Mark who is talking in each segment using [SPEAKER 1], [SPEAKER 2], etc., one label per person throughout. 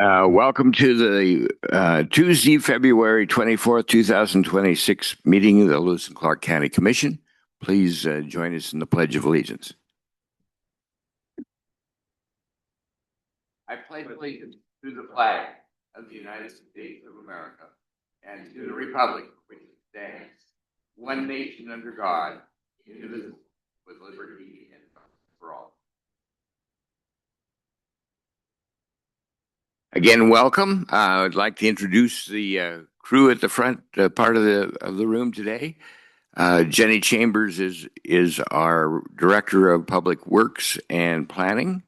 [SPEAKER 1] Welcome to the Tuesday, February 24th, 2026 meeting of the Lewis and Clark County Commission. Please join us in the Pledge of Allegiance. I pledge allegiance to the flag of the United States of America and to the republic which stands, one nation under God, indivisible, with liberty and justice for all. Again, welcome. I'd like to introduce the crew at the front part of the room today. Jenny Chambers is our Director of Public Works and Planning.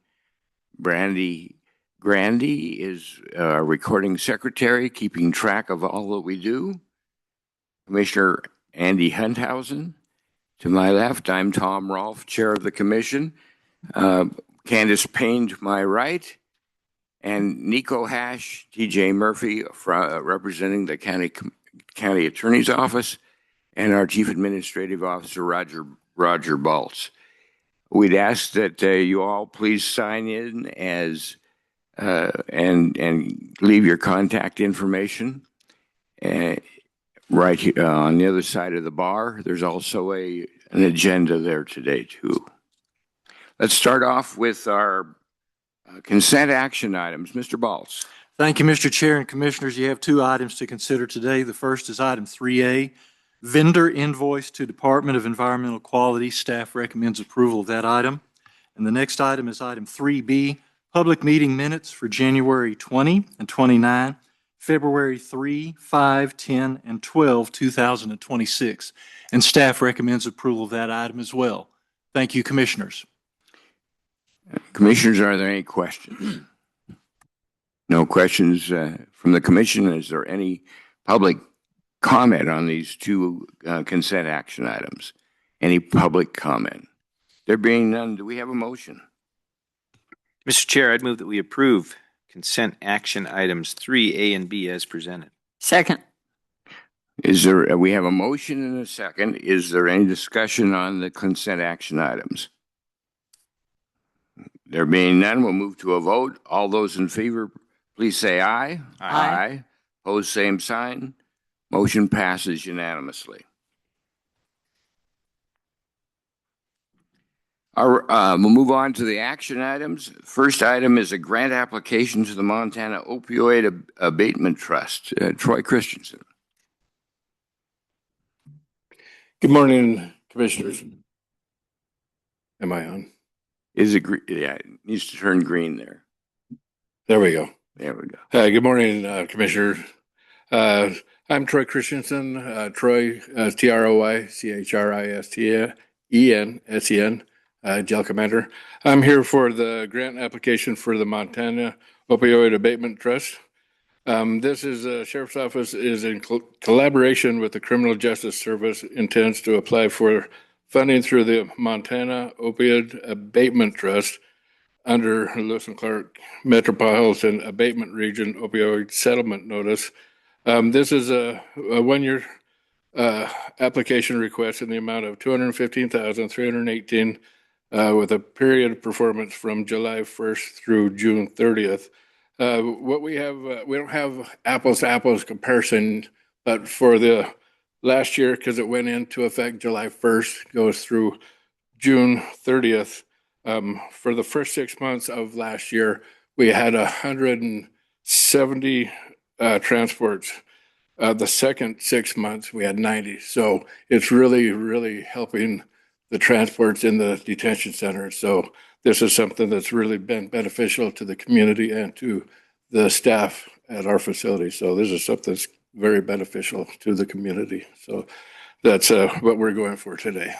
[SPEAKER 1] Brandy Grandy is our Recording Secretary, keeping track of all that we do. Commissioner Andy Hunthausen. To my left, I'm Tom Rolfe, Chair of the Commission. Candace Payne to my right. And Nico Hash, TJ Murphy, representing the County Attorney's Office, and our Chief Administrative Officer, Roger Baltz. We'd ask that you all please sign in as and leave your contact information right here on the other side of the bar. There's also an agenda there today too. Let's start off with our consent action items. Mr. Baltz.
[SPEAKER 2] Thank you, Mr. Chair and Commissioners. You have two items to consider today. The first is item 3A, vendor invoice to Department of Environmental Quality. Staff recommends approval of that item. And the next item is item 3B, public meeting minutes for January 20 and 29, February 3, 5, 10, and 12, 2026. And staff recommends approval of that item as well. Thank you, Commissioners.
[SPEAKER 1] Commissioners, are there any questions? No questions from the Commission. Is there any public comment on these two consent action items? Any public comment? There being none, do we have a motion?
[SPEAKER 3] Mr. Chair, I'd move that we approve consent action items 3A and B as presented.
[SPEAKER 4] Second.
[SPEAKER 1] We have a motion and a second. Is there any discussion on the consent action items? There being none, we'll move to a vote. All those in favor, please say aye.
[SPEAKER 4] Aye.
[SPEAKER 1] Opposed, same sign. Motion passes unanimously. We'll move on to the action items. First item is a grant application to the Montana Opioid Abatement Trust. Troy Christensen.
[SPEAKER 5] Good morning, Commissioners. Am I on?
[SPEAKER 1] Is it green? Yeah, it needs to turn green there.
[SPEAKER 5] There we go.
[SPEAKER 1] There we go.
[SPEAKER 5] Good morning, Commissioners. I'm Troy Christensen. Troy, TroyChristensen, Jail Commander. I'm here for the grant application for the Montana Opioid Abatement Trust. This is Sheriff's Office is in collaboration with the Criminal Justice Service, intends to apply for funding through the Montana Opioid Abatement Trust under Lewis and Clark Metropolitan Abatement Region Opioid Settlement Notice. This is a one-year application request in the amount of $215,318 with a period of performance from July 1st through June 30th. What we have, we don't have apples to apples comparison, but for the last year, because it went into effect July 1st, goes through June 30th. For the first 6 months of last year, we had 170 transports. The second 6 months, we had 90. So it's really, really helping the transports in the detention center. So this is something that's really been beneficial to the community and to the staff at our facility. So this is something that's very beneficial to the community. So that's what we're going for today.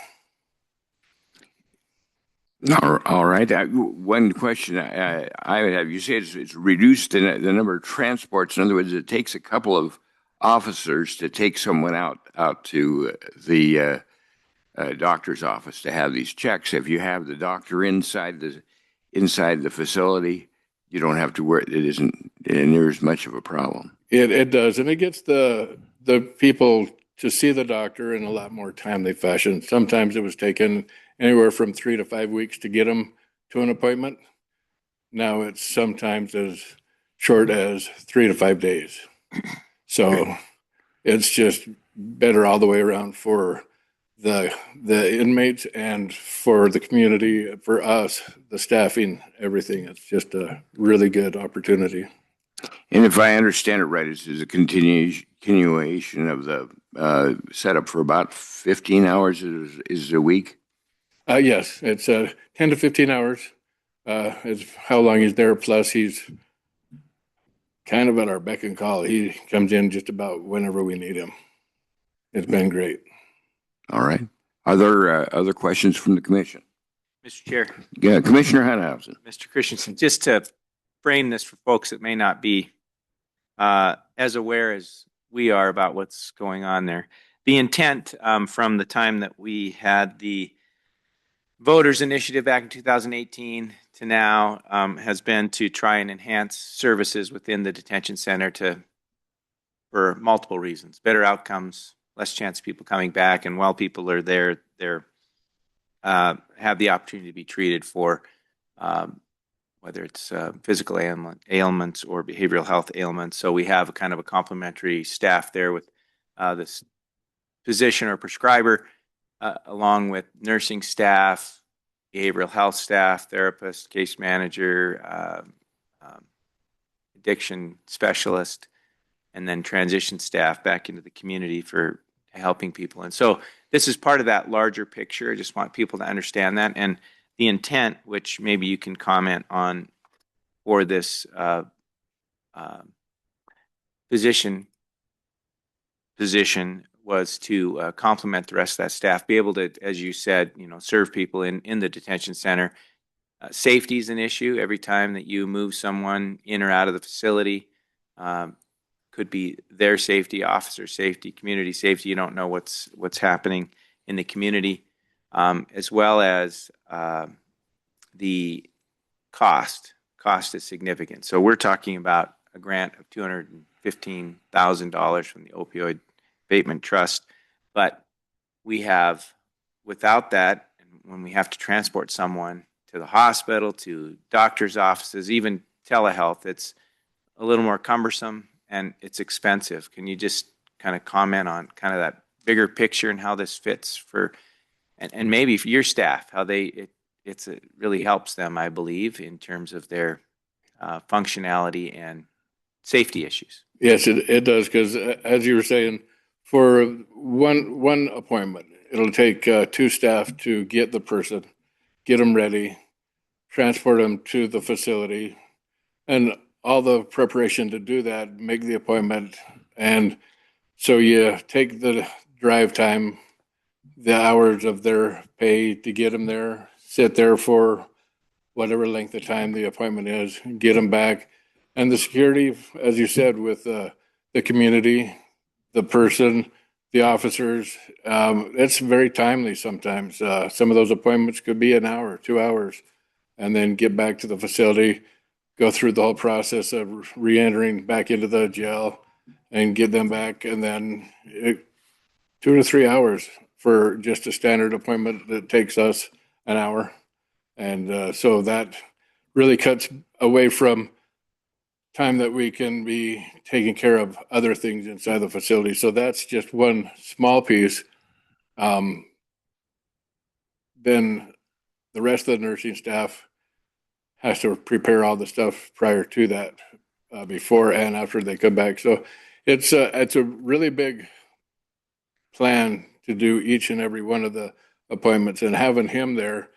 [SPEAKER 1] All right. One question I have. You say it's reduced the number of transports. In other words, it takes a couple of officers to take someone out to the doctor's office to have these checks. If you have the doctor inside the facility, you don't have to worry. It isn't near as much of a problem.
[SPEAKER 5] It does, and it gets the people to see the doctor in a lot more timely fashion. Sometimes it was taken anywhere from 3 to 5 weeks to get them to an appointment. Now it's sometimes as short as 3 to 5 days. So it's just better all the way around for the inmates and for the community, for us, the staffing, everything. It's just a really good opportunity.
[SPEAKER 1] And if I understand it right, this is a continuation of the setup for about 15 hours is a week?
[SPEAKER 5] Yes, it's 10 to 15 hours is how long he's there. Plus, he's kind of at our beck and call. He comes in just about whenever we need him. It's been great.
[SPEAKER 1] All right. Are there other questions from the commission?
[SPEAKER 3] Mr. Chair,
[SPEAKER 1] Yeah, Commissioner Hanhausen.
[SPEAKER 3] Mr. Christensen, just to frame this for folks that may not be as aware as we are about what's going on there. The intent from the time that we had the voters initiative back in 2018 to now has been to try and enhance services within the detention center for multiple reasons: better outcomes, less chance of people coming back, and while people are there, they're have the opportunity to be treated for whether it's physical ailments or behavioral health ailments. So we have a kind of a complementary staff there with this physician or prescriber, along with nursing staff, behavioral health staff, therapist, case manager, addiction specialist, and then transition staff back into the community for helping people. And so this is part of that larger picture. I just want people to understand that. And the intent, which maybe you can comment on for this position, was to complement the rest of that staff, be able to, as you said, serve people in the detention center. Safety is an issue. Every time that you move someone in or out of the facility, could be their safety, officer safety, community safety. You don't know what's happening in the community, as well as the cost. Cost is significant. So we're talking about a grant of $215,000 from the Opioid Abatement Trust, but we have, without that, when we have to transport someone to the hospital, to doctor's offices, even telehealth, it's a little more cumbersome and it's expensive. Can you just kind of comment on kind of that bigger picture and how this fits for, and maybe for your staff, how it really helps them, I believe, in terms of their functionality and safety issues?
[SPEAKER 5] Yes, it does, because as you were saying, for one appointment, it'll take 2 staff to get the person, get them ready, transport them to the facility, and all the preparation to do that, make the appointment. And so you take the drive time, the hours of their pay to get them there, sit there for whatever length of time the appointment is, get them back. And the security, as you said, with the community, the person, the officers, it's very timely sometimes. Some of those appointments could be an hour, 2 hours, and then get back to the facility, go through the whole process of re-entering back into the jail and get them back. And then 2 to 3 hours for just a standard appointment that takes us an hour. And so that really cuts away from time that we can be taking care of other things inside the facility. So that's just one small piece. Then the rest of the nursing staff has to prepare all the stuff prior to that, before and after they come back. So it's a really big plan to do each and every one of the appointments, and having him there,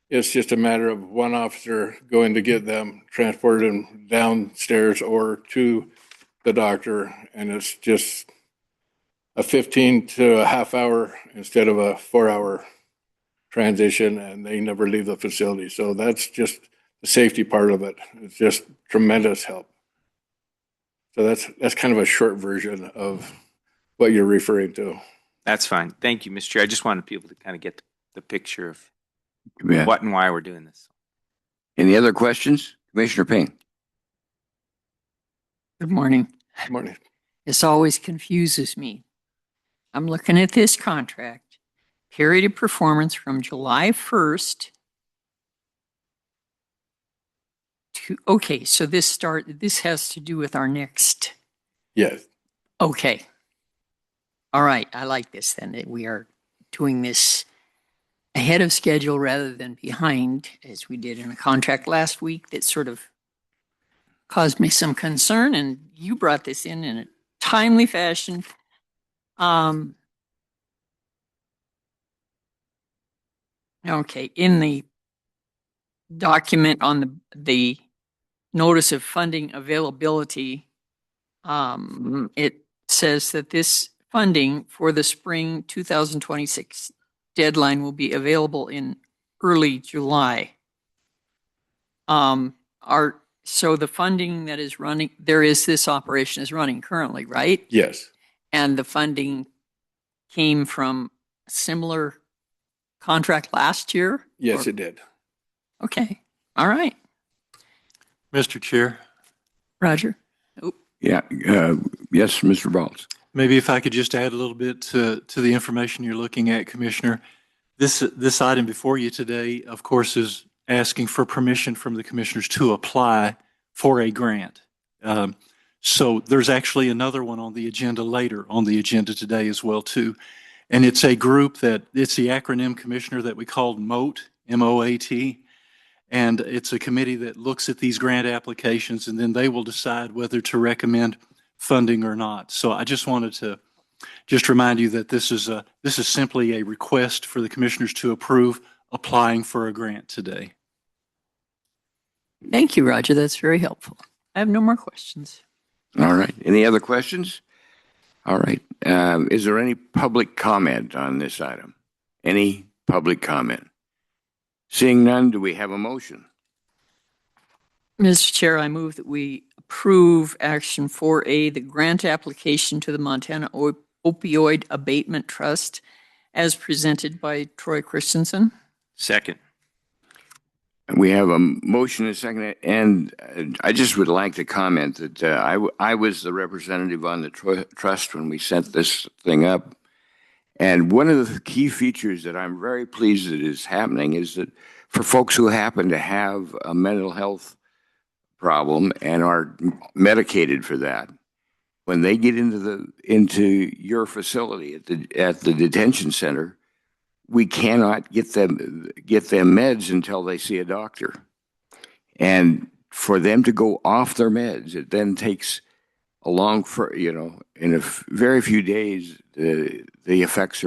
[SPEAKER 5] it's just a matter of one officer going to get them, transported them downstairs or to the doctor, and it's just a 15 to a half hour instead of a 4-hour transition, and they never leave the facility. So that's just the safety part of it. It's just tremendous help. So that's kind of a short version of what you're referring to.
[SPEAKER 3] That's fine. Thank you, Mr. Chair. I just wanted people to kind of get the picture of
[SPEAKER 1] Yeah.
[SPEAKER 3] what and why we're doing this.
[SPEAKER 1] Any other questions? Commissioner Payne.
[SPEAKER 4] Good morning.
[SPEAKER 5] Good morning.
[SPEAKER 4] This always confuses me. I'm looking at this contract. Period of performance from July 1st okay, so this has to do with our next,
[SPEAKER 5] Yes.
[SPEAKER 4] okay. All right, I like this then, that we are doing this ahead of schedule rather than behind, as we did in a contract last week that sort of caused me some concern, and you brought this in a timely fashion. Okay, in the document on the notice of funding availability, it says that this funding for the spring 2026 deadline will be available in early July. So the funding that is running, this operation is running currently, right?
[SPEAKER 5] Yes.
[SPEAKER 4] And the funding came from a similar contract last year?
[SPEAKER 5] Yes, it did.
[SPEAKER 4] Okay, all right,
[SPEAKER 2] Mr. Chair,
[SPEAKER 4] Roger.
[SPEAKER 1] Yeah, yes, Mr. Baltz.
[SPEAKER 2] maybe if I could just add a little bit to the information you're looking at, Commissioner. This item before you today, of course, is asking for permission from the commissioners to apply for a grant. So there's actually another one on the agenda later on the agenda today as well, too. And it's a group it's the acronym, Commissioner, that we called MOAT, M-O-A-T. And it's a committee that looks at these grant applications, and then they will decide whether to recommend funding or not. So I just wanted to just remind you that this is simply a request for the commissioners to approve applying for a grant today.
[SPEAKER 4] Thank you, Roger. That's very helpful. I have no more questions.
[SPEAKER 1] All right. Any other questions? All right. Is there any public comment on this item? Any public comment? Seeing none, do we have a motion?
[SPEAKER 4] Mr. Chair, I move that we approve action 4A, the grant application to the Montana Opioid Abatement Trust as presented by Troy Christensen.
[SPEAKER 3] Second.
[SPEAKER 1] We have a motion and a second, and I just would like to comment that I was the representative on the trust when we sent this thing up. And one of the key features that I'm very pleased that is happening is that for folks who happen to have a mental health problem and are medicated for that, when they get into your facility at the detention center, we cannot get them meds until they see a doctor. And for them to go off their meds, it then takes a long, in a very few days, the effects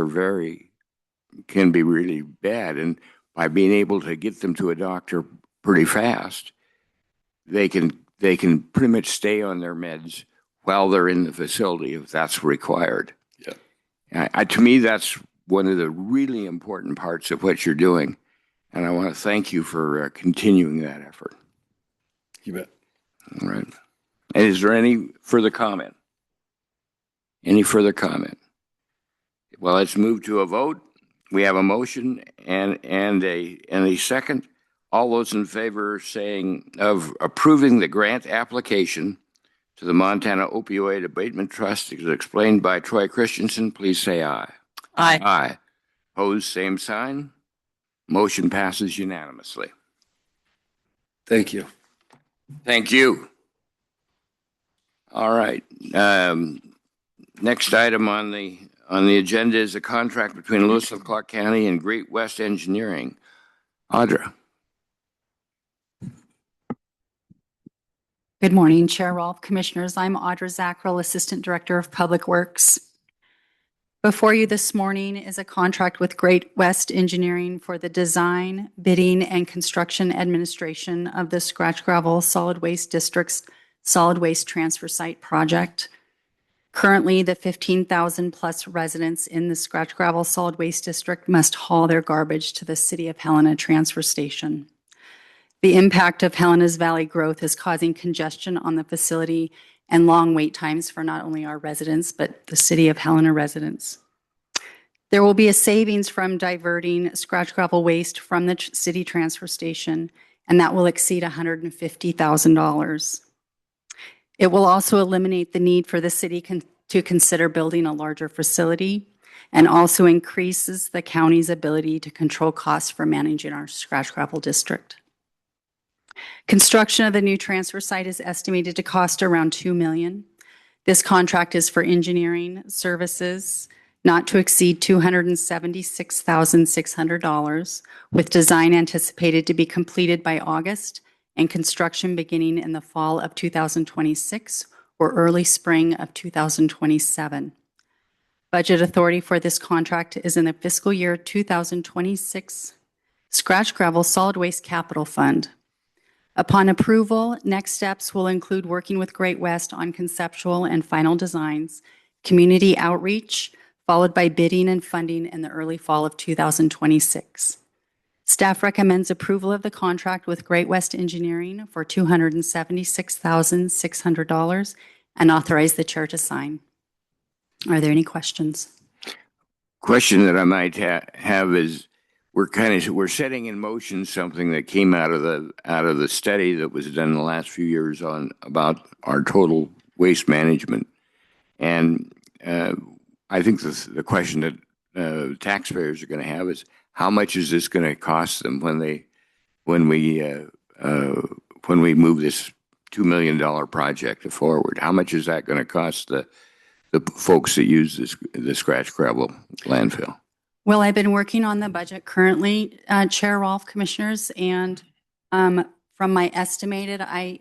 [SPEAKER 1] can be really bad. And by being able to get them to a doctor pretty fast, they can pretty much stay on their meds while they're in the facility if that's required.
[SPEAKER 5] Yeah.
[SPEAKER 1] To me, that's one of the really important parts of what you're doing. And I want to thank you for continuing that effort.
[SPEAKER 5] You bet.
[SPEAKER 1] All right. And is there any further comment? Any further comment? Well, let's move to a vote. We have a motion and a second. All those in favor of approving the grant application to the Montana Opioid Abatement Trust as explained by Troy Christensen, please say aye.
[SPEAKER 4] Aye.
[SPEAKER 1] Aye. Opposed, same sign. Motion passes unanimously.
[SPEAKER 5] Thank you.
[SPEAKER 1] Thank you. All right. Next item on the agenda is a contract between Lewis and Clark County and Great West Engineering. Audra.
[SPEAKER 6] Good morning, Chair Rolfe, Commissioners. I'm Audra Zackrell, Assistant Director of Public Works. Before you this morning is a contract with Great West Engineering for the design, bidding, and construction administration of the Scratch Gravel Solid Waste District's Solid Waste Transfer Site project. Currently, the 15,000 plus residents in the Scratch Gravel Solid Waste District must haul their garbage to the City of Helena transfer station. The impact of Helena's Valley growth is causing congestion on the facility and long wait times for not only our residents, but the City of Helena residents. There will be a savings from diverting scratch gravel waste from the city transfer station, and that will exceed $150,000. It will also eliminate the need for the city to consider building a larger facility and also increases the county's ability to control costs for managing our scratch gravel district. Construction of the new transfer site is estimated to cost around $2 million. This contract is for engineering services not to exceed $276,600, with design anticipated to be completed by August and construction beginning in the fall of 2026 or early spring of 2027. Budget authority for this contract is in the fiscal year 2026 Scratch Gravel Solid Waste Capital Fund. Upon approval, next steps will include working with Great West on conceptual and final designs, community outreach, followed by bidding and funding in the early fall of 2026. Staff recommends approval of the contract with Great West Engineering for $276,600 and authorize the chair to sign. Are there any questions?
[SPEAKER 1] Question that I might have is we're setting in motion something that came out of the study that was done in the last few years about our total waste management, and I think the question that taxpayers are going to have is how much is this going to cost them when we move this $2 million project forward? How much is that going to cost the folks that use the scratch gravel landfill?
[SPEAKER 6] Well, I've been working on the budget currently, Chair Rolfe, Commissioners, and from my estimated, I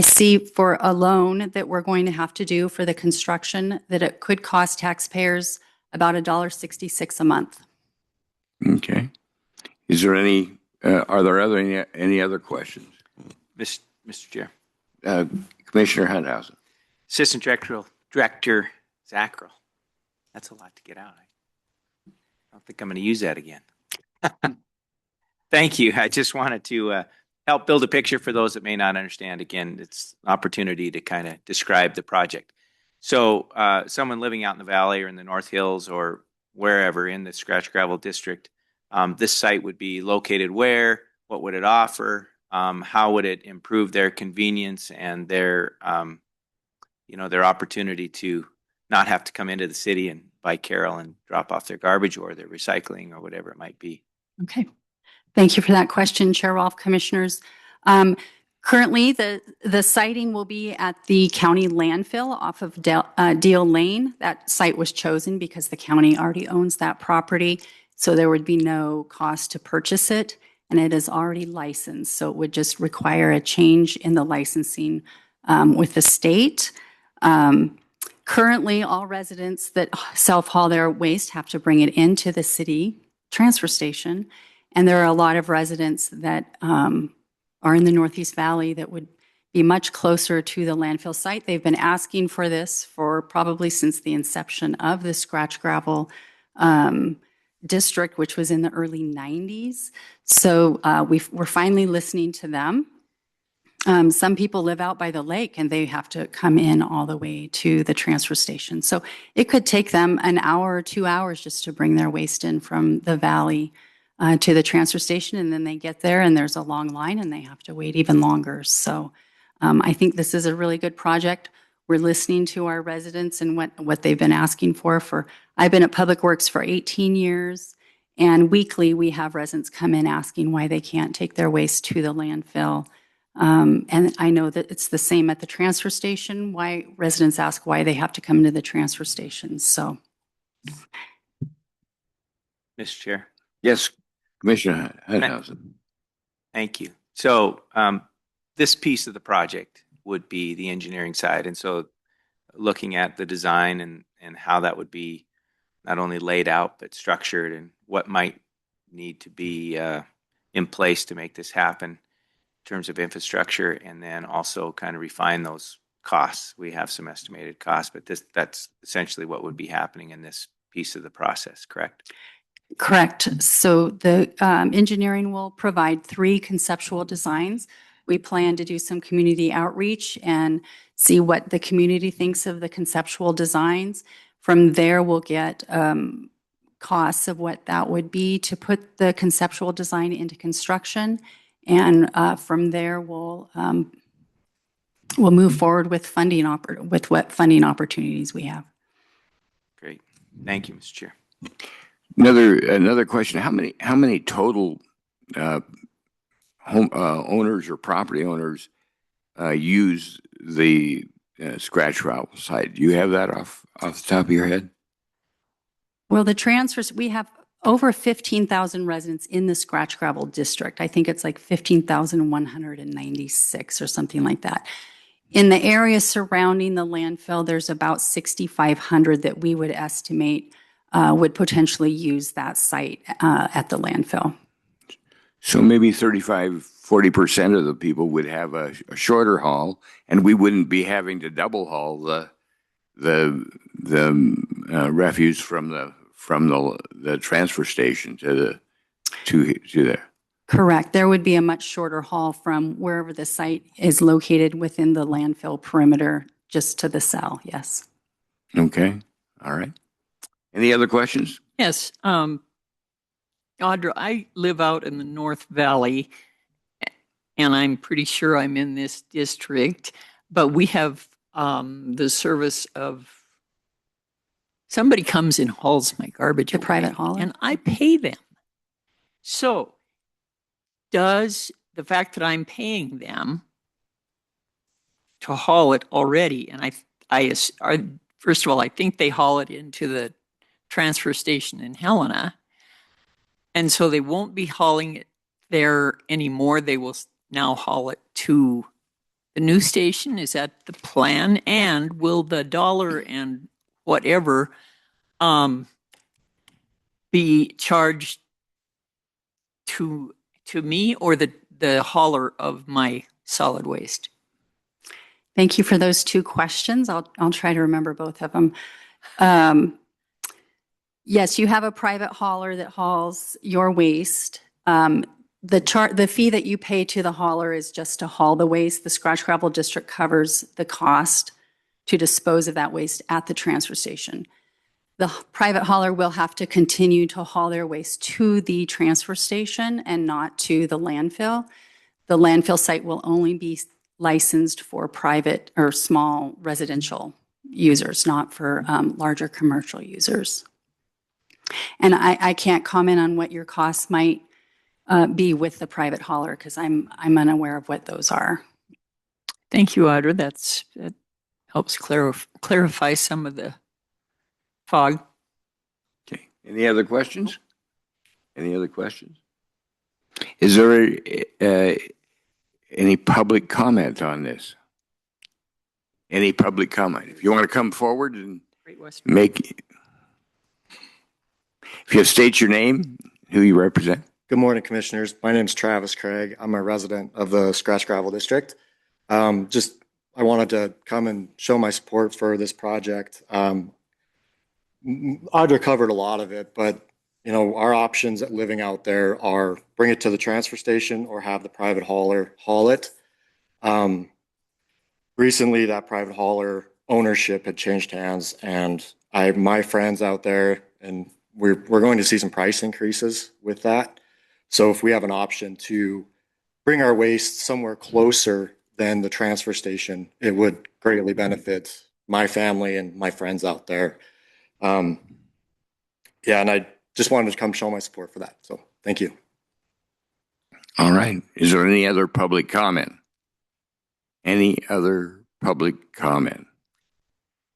[SPEAKER 6] see for a loan that we're going to have to do for the construction that it could cost taxpayers about $1.66 a month.
[SPEAKER 1] Okay. Is there any? Are there any other questions?
[SPEAKER 3] Mr. Chair.
[SPEAKER 1] Commissioner Hunthausen.
[SPEAKER 3] Assistant Director Zackrell. That's a lot to get out. I don't think I'm going to use that again. Thank you. I just wanted to help build a picture for those that may not understand. Again, it's an opportunity to kind of describe the project. So someone living out in the valley or in the North Hills or wherever in the Scratch Gravel District, this site would be located where? What would it offer? How would it improve their convenience and their opportunity to not have to come into the city and buy Carol and drop off their garbage or their recycling or whatever it might be?
[SPEAKER 6] Okay. Thank you for that question, Chair Rolfe, Commissioners. Currently, the siting will be at the county landfill off of Deal Lane. That site was chosen because the county already owns that property, so there would be no cost to purchase it, and it is already licensed, so it would just require a change in the licensing with the state. Currently, all residents that self-haul their waste have to bring it into the city transfer station, and there are a lot of residents that are in the Northeast Valley that would be much closer to the landfill site. They've been asking for this for probably since the inception of the Scratch Gravel district, which was in the early 90s. So we're finally listening to them. Some people live out by the lake and they have to come in all the way to the transfer station. So it could take them an hour or 2 hours just to bring their waste in from the valley to the transfer station, and then they get there and there's a long line and they have to wait even longer. So I think this is a really good project. We're listening to our residents and what they've been asking for. I've been at Public Works for 18 years, and weekly we have residents come in asking why they can't take their waste to the landfill. And I know that it's the same at the transfer station, why residents ask why they have to come to the transfer station. So.
[SPEAKER 3] Mr. Chair.
[SPEAKER 1] Yes, Commissioner Hunthausen.
[SPEAKER 3] Thank you. So this piece of the project would be the engineering side. And so looking at the design and how that would be not only laid out, but structured and what might need to be in place to make this happen in terms of infrastructure, and then also kind of refine those costs. We have some estimated costs, but that's essentially what would be happening in this piece of the process, correct?
[SPEAKER 6] Correct. So the engineering will provide 3 conceptual designs. We plan to do some community outreach and see what the community thinks of the conceptual designs. From there, we'll get costs of what that would be to put the conceptual design into construction. And from there, we'll move forward with what funding opportunities we have.
[SPEAKER 3] Great. Thank you, Mr. Chair. Another
[SPEAKER 1] question. How many total owners or property owners use the scratch gravel site? Do you have that off the top of your head?
[SPEAKER 6] Well, the transfers, we have over 15,000 residents in the scratch gravel district. I think it's like 15,196 or something like that. In the area surrounding the landfill, there's about 6,500 that we would estimate would potentially use that site at the landfill.
[SPEAKER 1] So maybe 35–40% of the people would have a shorter haul, and we wouldn't be having to double haul the refuse from the transfer station to there.
[SPEAKER 6] Correct. There would be a much shorter haul from wherever the site is located within the landfill perimeter, just to the cell. Yes.
[SPEAKER 1] Okay. All right. Any other questions?
[SPEAKER 4] Yes. Audra, I live out in the North Valley, and I'm pretty sure I'm in this district, but we have the service of somebody comes and hauls my garbage
[SPEAKER 6] The
[SPEAKER 4] away,
[SPEAKER 6] private hauler?
[SPEAKER 4] and I pay them. So does the fact that I'm paying them to haul it already, and first of all, I think they haul it into the transfer station in Helena, and so they won't be hauling it there anymore. They will now haul it to the new station. Is that the plan? And will the dollar and whatever be charged to me or the hauler of my solid waste?
[SPEAKER 6] Thank you for those two questions. I'll try to remember both of them. Yes, you have a private hauler that hauls your waste. The fee that you pay to the hauler is just to haul the waste. The scratch gravel district covers the cost to dispose of that waste at the transfer station. The private hauler will have to continue to haul their waste to the transfer station and not to the landfill. The landfill site will only be licensed for private or small residential users, not for larger commercial users. And I can't comment on what your costs might be with the private hauler because I'm unaware of what those are.
[SPEAKER 4] Thank you, Audra. That helps clarify some of the fog.
[SPEAKER 1] Okay. Any other questions? Any other questions? Is there any public comment on this? Any public comment? If you want to come forward and if you state your name, who you represent.
[SPEAKER 7] Good morning, Commissioners. My name is Travis Craig. I'm a resident of the Scratch Gravel District. I wanted to come and show my support for this project. Audra covered a lot of it, but our options at living out there are bring it to the transfer station or have the private hauler haul it. Recently, that private hauler ownership had changed hands, and my friends out there, and we're going to see some price increases with that. So if we have an option to bring our waste somewhere closer than the transfer station, it would greatly benefit my family and my friends out there. And I just wanted to come show my support for that. So thank you.
[SPEAKER 1] All right. Is there any other public comment? Any other public comment?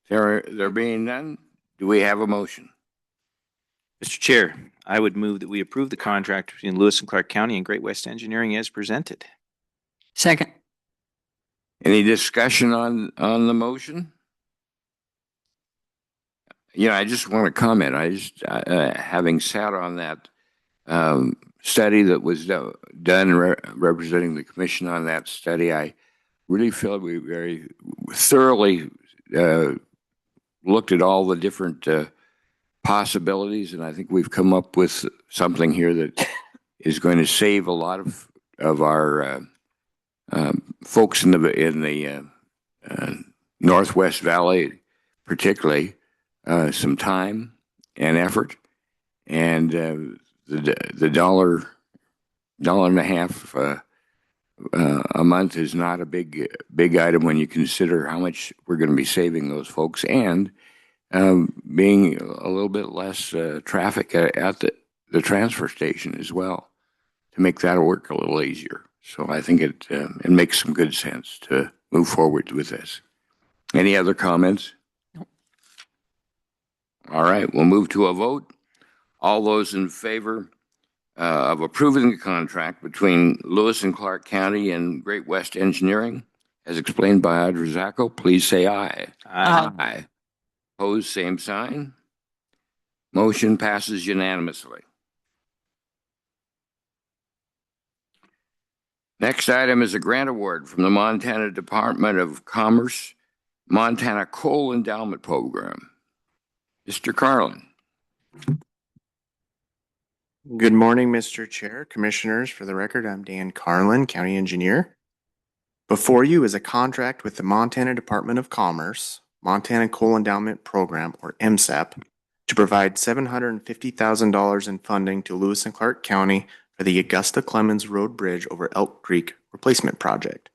[SPEAKER 1] There being none, do we have a motion?
[SPEAKER 3] Mr. Chair, I would move that we approve the contract between Lewis and Clark County and Great West Engineering as presented.
[SPEAKER 4] Second.
[SPEAKER 1] Any discussion on the motion? I just want to comment. Having sat on that study that was done representing the commission on that study, I really feel we very thoroughly looked at all the different possibilities, and I think we've come up with something here that is going to save a lot of our folks in the Northwest Valley, particularly, some time and effort, and the dollar and a half a month is not a big item when you consider how much we're going to be saving those folks, and being a little bit less traffic at the transfer station as well, to make that work a little easier. So I think it makes some good sense to move forward with this. Any other comments?
[SPEAKER 4] No.
[SPEAKER 1] All right, we'll move to a vote. All those in favor of approving the contract between Lewis and Clark County and Great West Engineering, as explained by Audra Zacco, please say aye.
[SPEAKER 3] Aye.
[SPEAKER 1] Aye. Opposed, same sign. Motion passes unanimously. Next item is a grant award from the Montana Department of Commerce, Montana Coal Endowment Program. Mr. Carlin.
[SPEAKER 8] Good morning, Mr. Chair, Commissioners. For the record, I'm Dan Carlin, County Engineer. Before you is a contract with the Montana Department of Commerce, Montana Coal Endowment Program, or MSEP, to provide $750,000 in funding to Lewis and Clark County for the Augusta Clemens Road Bridge over Elk Creek replacement project.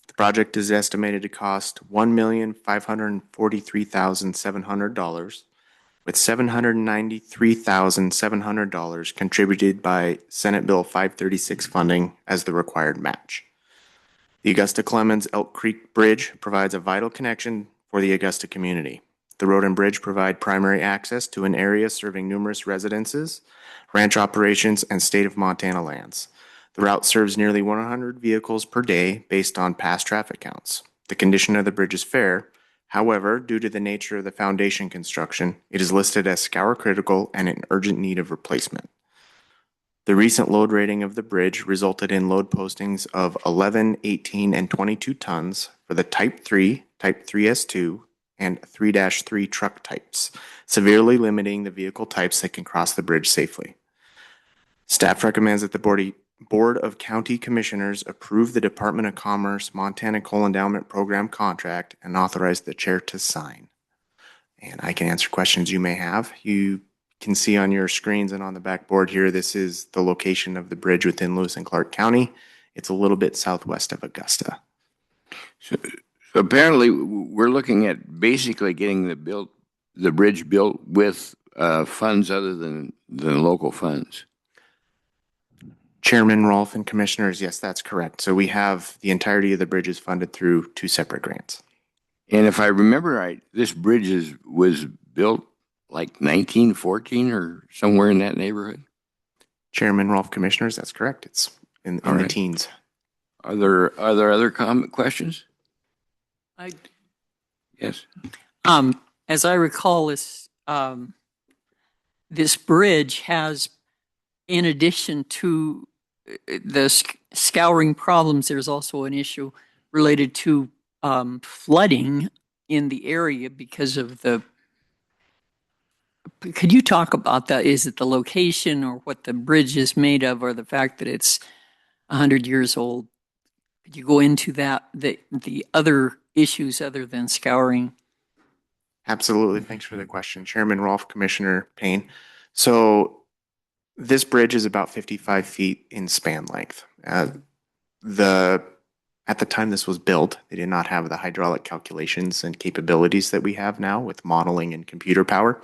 [SPEAKER 8] The project is estimated to cost $1,543,700, with $793,700 contributed by Senate Bill 536 funding as the required match. The Augusta Clemens Elk Creek Bridge provides a vital connection for the Augusta community. The road and bridge provide primary access to an area serving numerous residences, ranch operations, and state of Montana lands. The route serves nearly 100 vehicles per day based on past traffic counts. The condition of the bridge is fair. However, due to the nature of the foundation construction, it is listed as scour critical and in urgent need of replacement. The recent load rating of the bridge resulted in load postings of 11, 18, and 22 tons for the Type 3, Type 3S2, and 3-3 truck types, severely limiting the vehicle types that can cross the bridge safely. Staff recommends that the Board of County Commissioners approve the Department of Commerce Montana Coal Endowment Program contract and authorize the chair to sign. And I can answer questions you may have. You can see on your screens and on the backboard here, this is the location of the bridge within Lewis and Clark County. It's a little bit southwest of Augusta.
[SPEAKER 1] So apparently, we're looking at basically getting the bridge built with funds other than the local funds.
[SPEAKER 8] Chairman Rolfe and Commissioners, yes, that's correct. So we have the entirety of the bridge is funded through two separate grants.
[SPEAKER 1] And if I remember right, this bridge was built like 1914 or somewhere in that neighborhood.
[SPEAKER 8] Chairman Rolfe, Commissioners, that's correct. It's in the teens.
[SPEAKER 1] Are there other questions? Yes.
[SPEAKER 4] As I recall, this bridge has, in addition to the scouring problems, there's also an issue related to flooding in the area because of the. Could you talk about that? Is it the location or what the bridge is made of, or the fact that it's 100 years old? Could you go into that, the other issues other than scouring?
[SPEAKER 8] Absolutely. Thanks for the question. Chairman Rolfe, Commissioner Payne. So this bridge is about 55 feet in span length. At the time this was built, they did not have the hydraulic calculations and capabilities that we have now with modeling and computer power.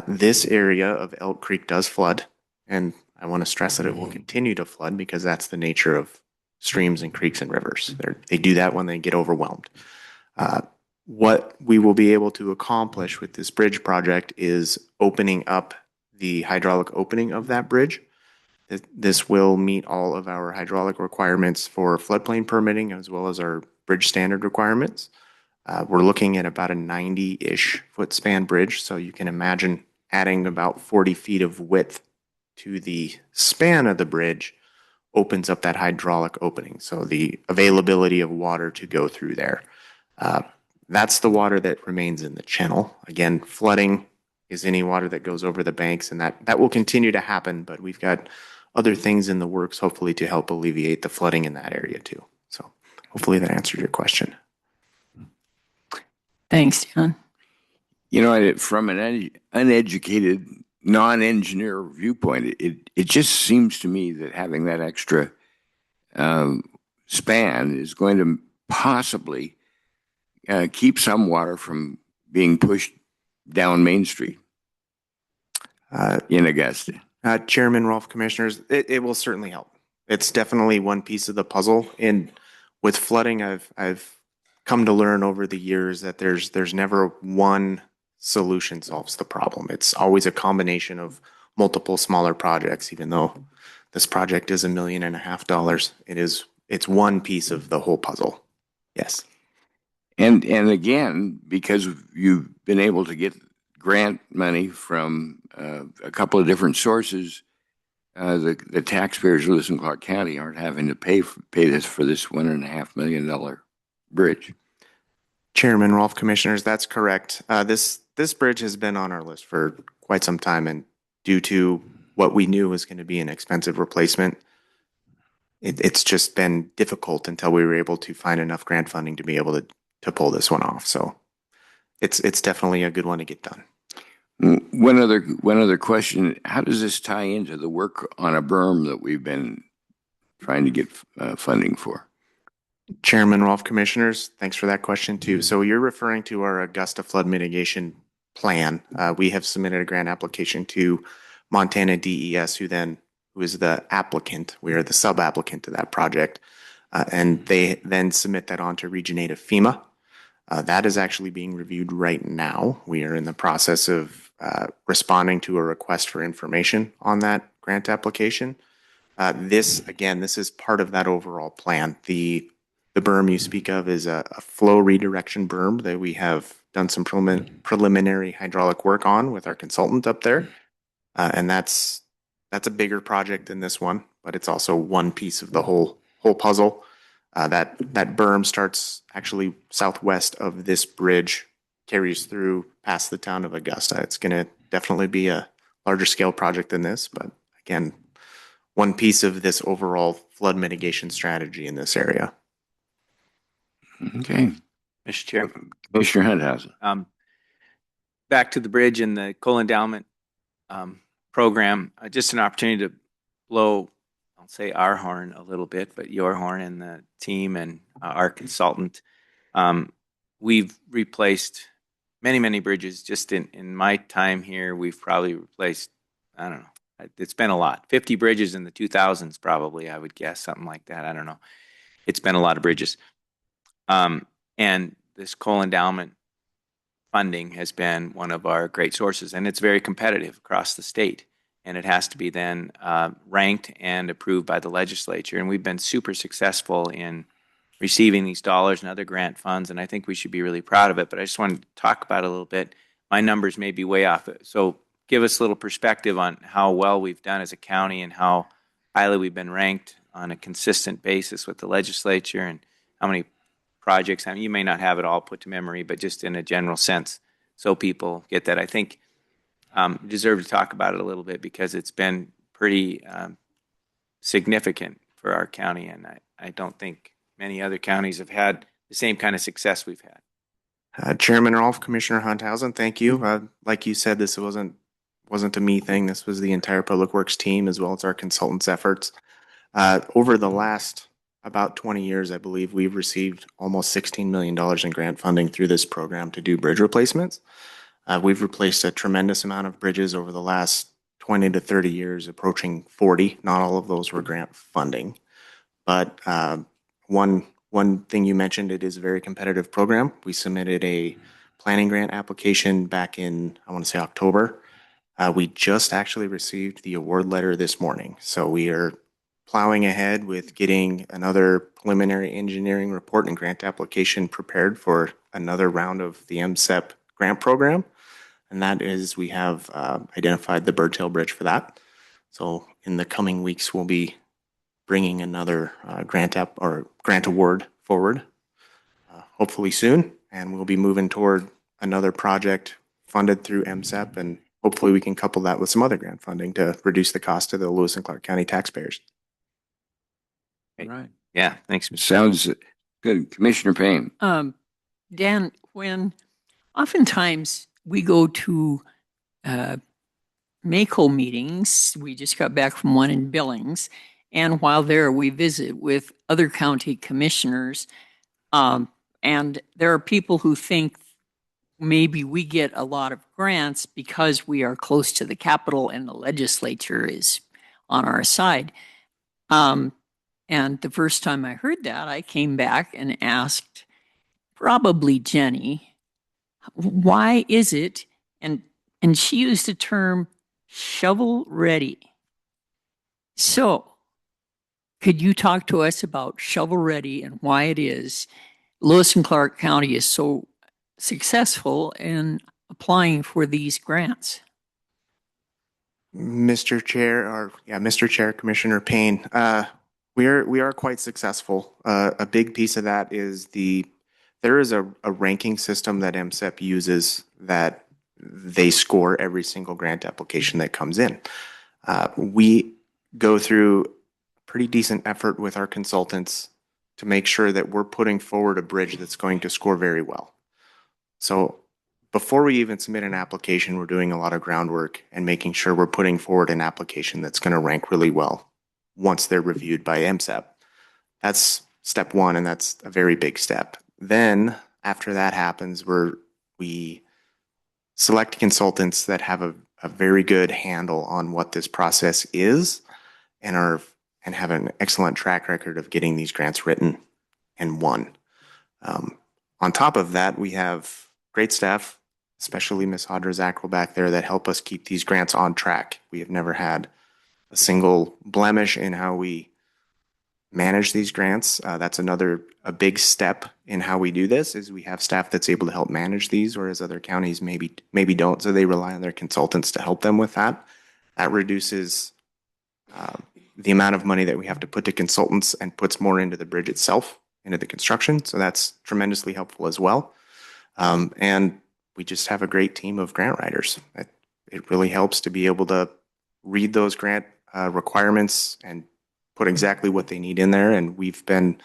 [SPEAKER 8] This area of Elk Creek does flood, and I want to stress that it will continue to flood because that's the nature of streams and creeks and rivers. They do that when they get overwhelmed. What we will be able to accomplish with this bridge project is opening up the hydraulic opening of that bridge. This will meet all of our hydraulic requirements for floodplain permitting as well as our bridge standard requirements. We're looking at about a 90-ish foot span bridge, so you can imagine adding about 40 feet of width to the span of the bridge opens up that hydraulic opening, so the availability of water to go through there. That's the water that remains in the channel. Again, flooding is any water that goes over the banks, and that will continue to happen, but we've got other things in the works, hopefully, to help alleviate the flooding in that area too. So hopefully that answered your question.
[SPEAKER 4] Thanks, John.
[SPEAKER 1] You know, from an uneducated, non-engineer viewpoint, it just seems to me that having that extra span is going to possibly keep some water from being pushed down Main Street in Augusta.
[SPEAKER 8] Chairman Rolfe, Commissioners, it will certainly help. It's definitely one piece of the puzzle. And with flooding, I've come to learn over the years that there's never one solution solves the problem. It's always a combination of multiple smaller projects, even though this project is $1.5 million. It's one piece of the whole puzzle. Yes.
[SPEAKER 1] And again, because you've been able to get grant money from a couple of different sources, the taxpayers of Lewis and Clark County aren't having to pay this for this $1.5 million bridge.
[SPEAKER 8] Chairman Rolfe, Commissioners, that's correct. This bridge has been on our list for quite some time, and due to what we knew was going to be an expensive replacement, it's just been difficult until we were able to find enough grant funding to be able to pull this one off. So it's definitely a good one to get done.
[SPEAKER 1] One other question: how does this tie into the work on a berm that we've been trying to get funding for?
[SPEAKER 8] Chairman Rolfe, Commissioners, thanks for that question too. So you're referring to our Augusta flood mitigation plan. We have submitted a grant application to Montana DES, who is the applicant. We are the sub-applicant to that project. And they then submit that on to Region 8 of FEMA. That is actually being reviewed right now. We are in the process of responding to a request for information on that grant application. This is part of that overall plan. The berm you speak of is a flow redirection berm that we have done some preliminary hydraulic work on with our consultant up there. And that's a bigger project than this one, but it's also one piece of the whole puzzle. That berm starts actually southwest of this bridge, carries through past the town of Augusta. It's going to definitely be a larger scale project than this, but again, one piece of this overall flood mitigation strategy in this area.
[SPEAKER 1] Okay,
[SPEAKER 3] Mr. Chair.
[SPEAKER 1] Commissioner Hunthausen.
[SPEAKER 3] Back to the bridge and the coal endowment program, just an opportunity to blow, I'll say our horn a little bit, but your horn and the team and our consultant. We've replaced many bridges. Just in my time here, we've probably replaced, I don't know, it's been a lot. 50 bridges in the 2000s probably, I would guess, something like that. I don't know. It's been a lot of bridges. And this coal endowment funding has been one of our great sources, and it's very competitive across the state. And it has to be then ranked and approved by the legislature. And we've been super successful in receiving these dollars and other grant funds, and I think we should be really proud of it. But I just wanted to talk about it a little bit. My numbers may be way off. So give us a little perspective on how well we've done as a county and how highly we've been ranked on a consistent basis with the legislature, and how many projects. I mean, you may not have it all put to memory, but just in a general sense, so people get that. I think deserve to talk about it a little bit because it's been pretty significant for our county, and I don't think many other counties have had the same kind of success we've had.
[SPEAKER 8] Chairman Rolfe, Commissioner Hunthausen, thank you. Like you said, this wasn't a me thing. This was the entire Public Works team as well as our consultants' efforts. Over the last about 20 years, I believe we've received almost $16 million in grant funding through this program to do bridge replacements. We've replaced a tremendous amount of bridges over the last 20 to 30 years, approaching 40. Not all of those were grant funding. But one thing you mentioned, it is a very competitive program. We submitted a planning grant application back in, I want to say, October. We just actually received the award letter this morning. So we are plowing ahead with getting another preliminary engineering report and grant application prepared for another round of the MSEP grant program. And that is, we have identified the Birdtail Bridge for that. So in the coming weeks, we'll be bringing another grant award forward, hopefully soon. And we'll be moving toward another project funded through MSEP, and hopefully we can couple that with some other grant funding to reduce the cost to the Lewis and Clark County taxpayers.
[SPEAKER 1] Right.
[SPEAKER 3] Yeah, thanks.
[SPEAKER 1] Sounds good. Commissioner Payne.
[SPEAKER 4] Dan, when oftentimes we go to MACO meetings, we just got back from one in Billings, and while there we visit with other county commissioners, and there are people who think maybe we get a lot of grants because we are close to the Capitol and the legislature is on our side. And the first time I heard that, I came back and asked probably Jenny, why is it? And she used the term shovel ready. So could you talk to us about shovel ready and why it is Lewis and Clark County is so successful in applying for these grants?
[SPEAKER 8] Mr. Chair, Commissioner Payne, we are quite successful. A big piece of that is there is a ranking system that MSEP uses that they score every single grant application that comes in. We go through pretty decent effort with our consultants to make sure that we're putting forward a bridge that's going to score very well. So before we even submit an application, we're doing a lot of groundwork and making sure we're putting forward an application that's going to rank really well once they're reviewed by MSEP. That's step one, and that's a very big step. Then after that happens, we select consultants that have a very good handle on what this process is and have an excellent track record of getting these grants written and won. On top of that, we have great staff, especially Ms. Audra Zackrell back there, that help us keep these grants on track. We have never had a single blemish in how we manage these grants. That's a big step in how we do this, is we have staff that's able to help manage these, whereas other counties maybe don't, so they rely on their consultants to help them with that. That reduces the amount of money that we have to put to consultants and puts more into the bridge itself, into the construction. So that's tremendously helpful as well. And we just have a great team of grant writers. It really helps to be able to read those grant requirements and put exactly what they need in there. And we've been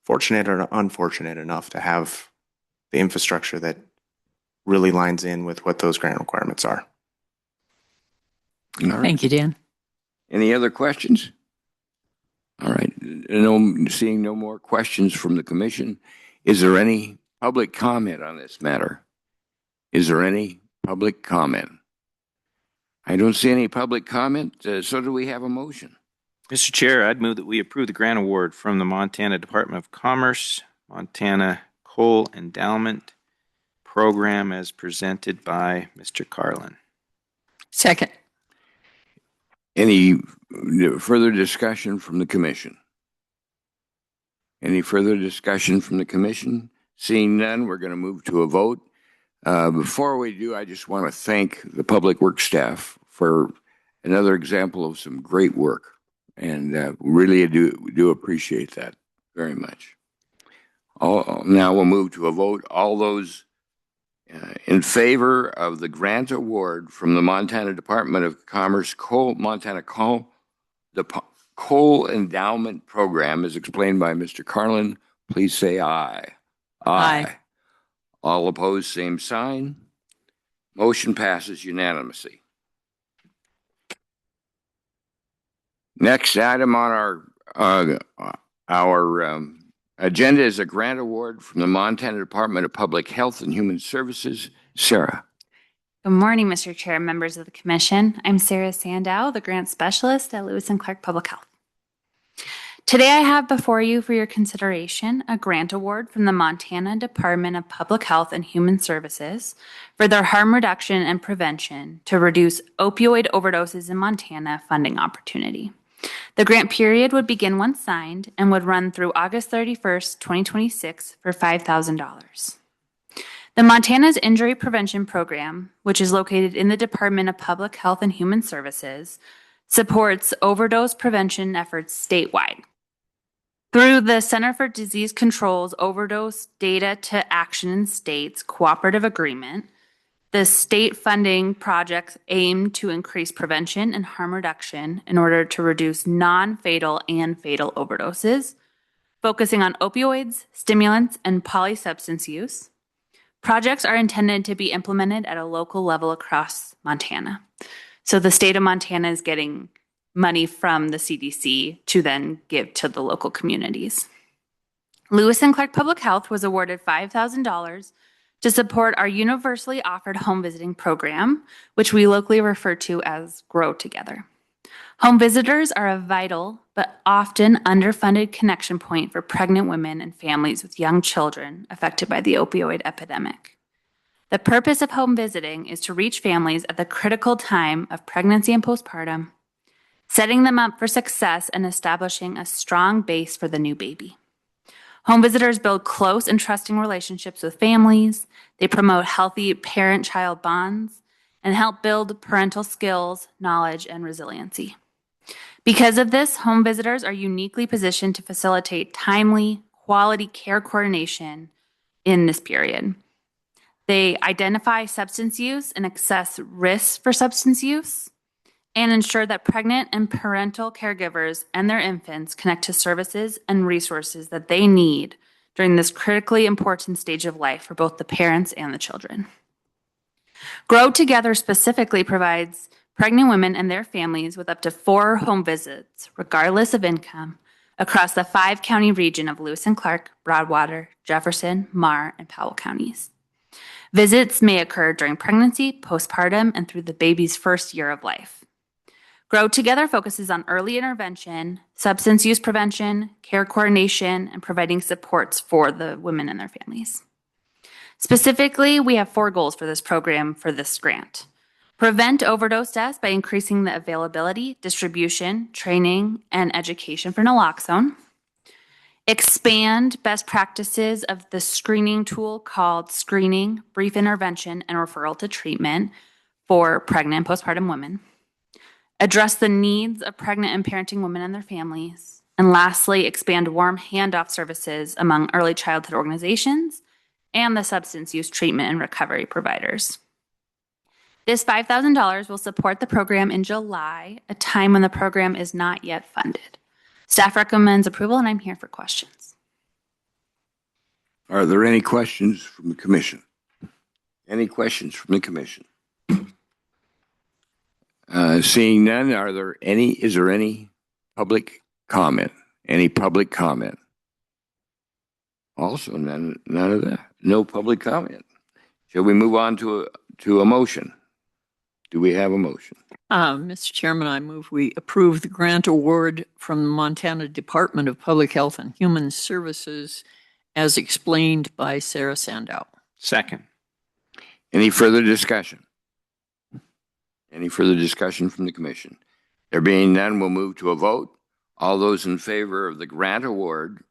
[SPEAKER 8] fortunate or unfortunate enough to have the infrastructure that really lines in with what those grant requirements are.
[SPEAKER 1] All right.
[SPEAKER 4] Thank you, Dan.
[SPEAKER 1] Any other questions? All right. Seeing no more questions from the commission, is there any public comment on this matter? Is there any public comment? I don't see any public comment. So do we have a motion?
[SPEAKER 3] Mr. Chair, I'd move that we approve the grant award from the Montana Department of Commerce, Montana Coal Endowment Program as presented by Mr. Carlin.
[SPEAKER 4] Second.
[SPEAKER 1] Any further discussion from the commission? Any further discussion from the commission? Seeing none, we're going to move to a vote. Before we do, I just want to thank the public works staff for another example of some great work. And really do appreciate that very much. Now we'll move to a vote. All those in favor of the grant award from the Montana Department of Commerce Montana Coal Endowment Program, as explained by Mr. Carlin, please say aye.
[SPEAKER 4] Aye.
[SPEAKER 1] All opposed, same sign. Motion passes unanimously. Next item on our agenda is a grant award from the Montana Department of Public Health and Human Services. Sarah.
[SPEAKER 9] Good morning, Mr. Chair, members of the Commission. I'm Sarah Sandow, the Grant Specialist at Lewis and Clark Public Health. Today I have before you for your consideration a grant award from the Montana Department of Public Health and Human Services for their harm reduction and prevention to reduce opioid overdoses in Montana funding opportunity. The grant period would begin once signed and would run through August 31st, 2026 for $5,000. The Montana's Injury Prevention Program, which is located in the Department of Public Health and Human Services, supports overdose prevention efforts statewide. Through the Center for Disease Control's Overdose Data to Action in States Cooperative Agreement, the state funding projects aim to increase prevention and harm reduction in order to reduce non-fatal and fatal overdoses, focusing on opioids, stimulants, and polysubstance use. Projects are intended to be implemented at a local level across Montana. So the state of Montana is getting money from the CDC to then give to the local communities. Lewis and Clark Public Health was awarded $5,000 to support our universally offered home visiting program, which we locally refer to as Grow Together. Home visitors are a vital but often underfunded connection point for pregnant women and families with young children affected by the opioid epidemic. The purpose of home visiting is to reach families at the critical time of pregnancy and postpartum, setting them up for success and establishing a strong base for the new baby. Home visitors build close and trusting relationships with families. They promote healthy parent-child bonds and help build parental skills, knowledge, and resiliency. Because of this, home visitors are uniquely positioned to facilitate timely, quality care coordination in this period. They identify substance use and assess risks for substance use and ensure that pregnant and parental caregivers and their infants connect to services and resources that they need during this critically important stage of life for both the parents and the children. Grow Together specifically provides pregnant women and their families with up to 4 home visits, regardless of income, across the 5-county region of Lewis and Clark, Broadwater, Jefferson, Marr, and Powell counties. Visits may occur during pregnancy, postpartum, and through the baby's first year of life. Grow Together focuses on early intervention, substance use prevention, care coordination, and providing supports for the women and their families. Specifically, we have 4 goals for this program for this grant. Prevent overdose deaths by increasing the availability, distribution, training, and education for naloxone. Expand best practices of the screening tool called Screening, Brief Intervention, and Referral to Treatment for pregnant and postpartum women. Address the needs of pregnant and parenting women and their families. And lastly, expand warm handoff services among early childhood organizations and the substance use treatment and recovery providers. This $5,000 will support the program in July, a time when the program is not yet funded. Staff recommends approval, and I'm here for questions.
[SPEAKER 1] Are there any questions from the commission? Any questions from the commission? Seeing none, is there any public comment? Any public comment? Also, none of that. No public comment. Shall we move on to a motion? Do we have a motion?
[SPEAKER 4] Mr. Chairman, I move we approve the grant award from the Montana Department of Public Health and Human Services as explained by Sarah Sandow.
[SPEAKER 3] Second.
[SPEAKER 1] Any further discussion? Any further discussion from the commission? There being none, we'll move to a vote. All those in favor of the grant award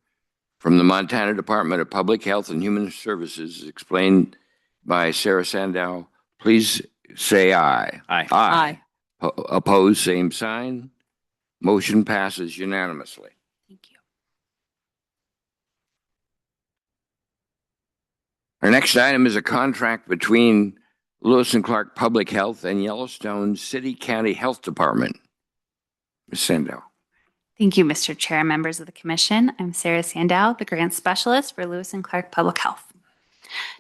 [SPEAKER 1] from the Montana Department of Public Health and Human Services as explained by Sarah Sandow, please say aye.
[SPEAKER 3] Aye.
[SPEAKER 4] Aye.
[SPEAKER 1] Opposed, same sign. Motion passes unanimously.
[SPEAKER 9] Thank you.
[SPEAKER 1] Our next item is a contract between Lewis and Clark Public Health and Yellowstone City County Health Department. Ms. Sandow.
[SPEAKER 9] Thank you, Mr. Chair, members of the Commission. I'm Sarah Sandow, the Grant Specialist for Lewis and Clark Public Health.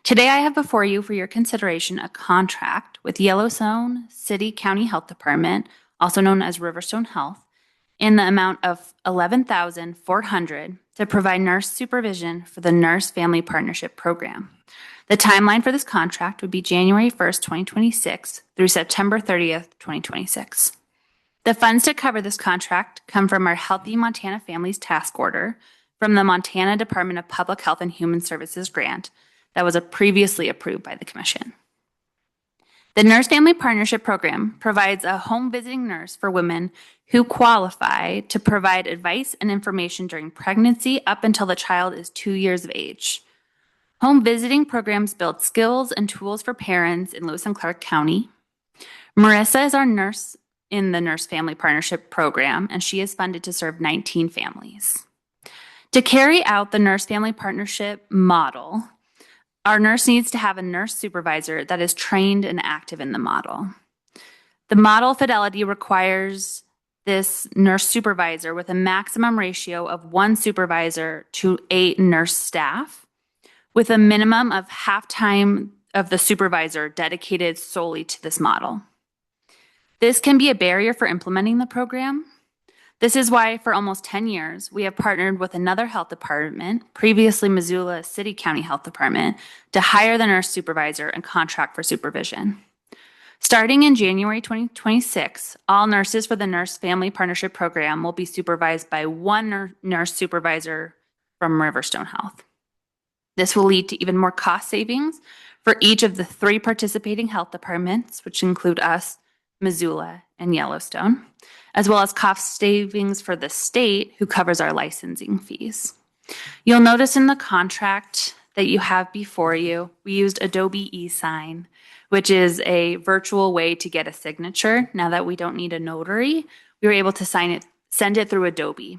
[SPEAKER 9] Today, I have before you for your consideration a contract with Yellowstone City County Health Department, also known as Riverstone Health, in the amount of $11,400 to provide nurse supervision for the Nurse Family Partnership Program. The timeline for this contract would be January 1st, 2026 through September 30th, 2026. The funds to cover this contract come from our Healthy Montana Families Task Order from the Montana Department of Public Health and Human Services grant that was previously approved by the Commission. The Nurse Family Partnership Program provides a home visiting nurse for women who qualify to provide advice and information during pregnancy up until the child is 2 years of age. Home visiting programs build skills and tools for parents in Lewis and Clark County. Marissa is our nurse in the Nurse Family Partnership Program, and she is funded to serve 19 families. To carry out the Nurse Family Partnership model, our nurse needs to have a nurse supervisor that is trained and active in the model. The model fidelity requires this nurse supervisor with a maximum ratio of 1 supervisor to 8 nurse staff, with a minimum of half time of the supervisor dedicated solely to this model. This can be a barrier for implementing the program. This is why for almost 10 years, we have partnered with another health department, previously Missoula City County Health Department, to hire the nurse supervisor and contract for supervision. Starting in January 2026, all nurses for the Nurse Family Partnership Program will be supervised by one nurse supervisor from Riverstone Health. This will lead to even more cost savings for each of the 3 participating health departments, which include us, Missoula, and Yellowstone, as well as cost savings for the state, who covers our licensing fees. You'll notice in the contract that you have before you, we used Adobe eSign, which is a virtual way to get a signature. Now that we don't need a notary, we were able to send it through Adobe.